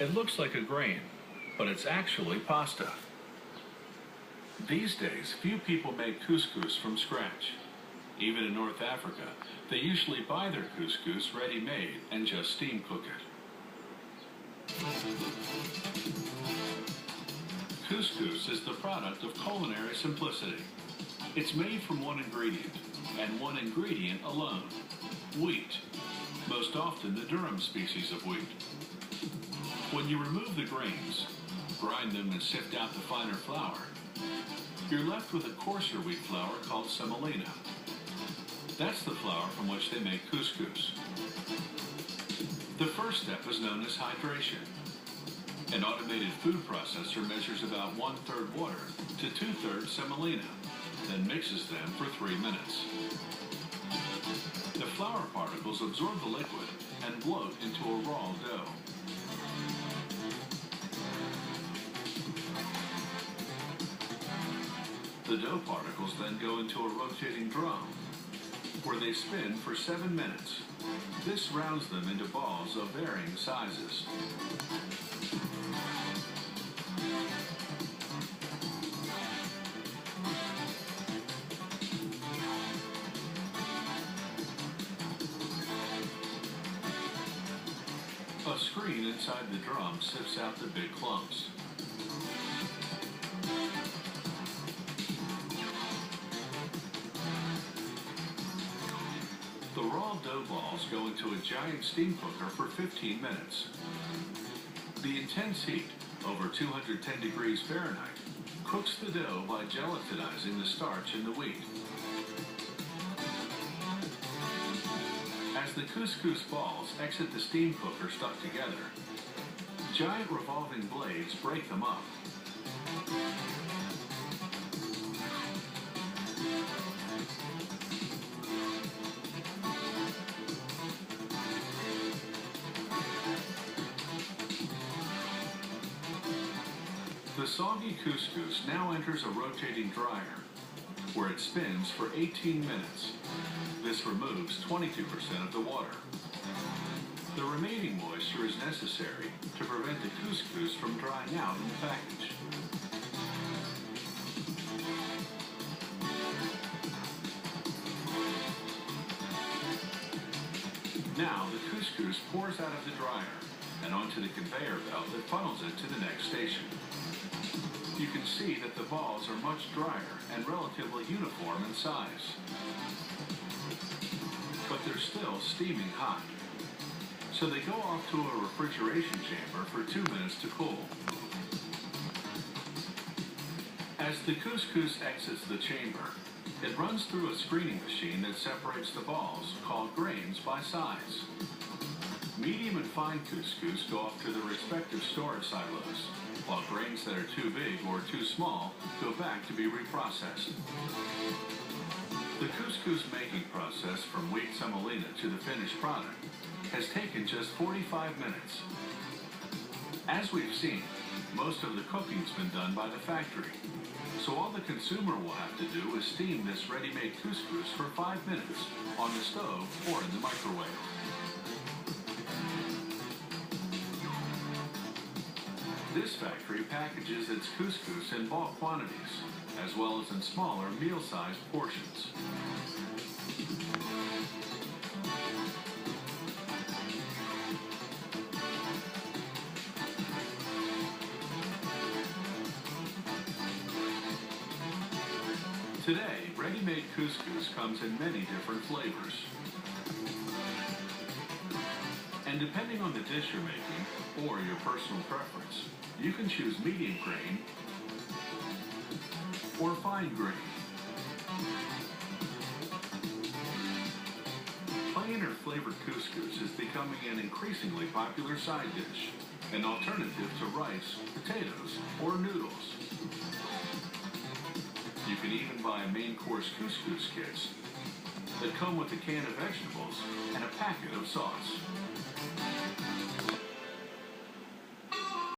It looks like a grain, but it's actually pasta. These days, few people make couscous from scratch. Even in North Africa, they usually buy their couscous ready-made and just steam cook it. Couscous is the product of culinary simplicity. It's made from one ingredient, and one ingredient alone: wheat, most often the durum species of wheat. When you remove the grains, grind them and sift out the finer flour, you're left with a coarser wheat flour called semolina. That's the flour from which they make couscous. The first step is known as hydration. An automated food processor measures about 1/3 water to 2/3 semolina, then mixes them for 3 minutes. The flour particles absorb the liquid and bloat into a raw dough. The dough particles then go into a rotating drum, where they spin for 7 minutes. This rounds them into balls of varying sizes. A screen inside the drum sifts out the big clumps. The raw dough balls go into a giant steam cooker for 15 minutes. The intense heat, over 210 degrees Fahrenheit, cooks the dough by gelatinizing the starch in the wheat. As the couscous balls exit the steam cooker stuck together, giant revolving blades break them up. The soggy couscous now enters a rotating dryer, where it spins for 18 minutes. This removes 22% of the water. The remaining moisture is necessary to prevent the couscous from drying out in the package. Now the couscous pours out of the dryer and onto the conveyor belt that funnels it to the next station. You can see that the balls are much drier and relatively uniform in size. But they're still steaming hot. So they go off to a refrigeration chamber for 2 minutes to cool. As the couscous exits the chamber, it runs through a screening machine that separates the balls, called grains, by size. Medium and fine couscous go off to their respective storage silos, while grains that are too big or too small go back to be reprocessed. The couscous making process from wheat semolina to the finished product has taken just 45 minutes. As we've seen, most of the cooking's been done by the factory, so all the consumer will have to do is steam this ready-made couscous for 5 minutes on the stove or in the microwave. This factory packages its couscous in bulk quantities, as well as in smaller meal-sized portions. Today, ready-made couscous comes in many different flavors. And depending on the dish you're making, or your personal preference, you can choose medium grain or fine grain. Plain or flavored couscous is becoming an increasingly popular side dish, an alternative to rice, potatoes, or noodles. You can even buy main course couscous kits that come with a can of vegetables and a packet of sauce.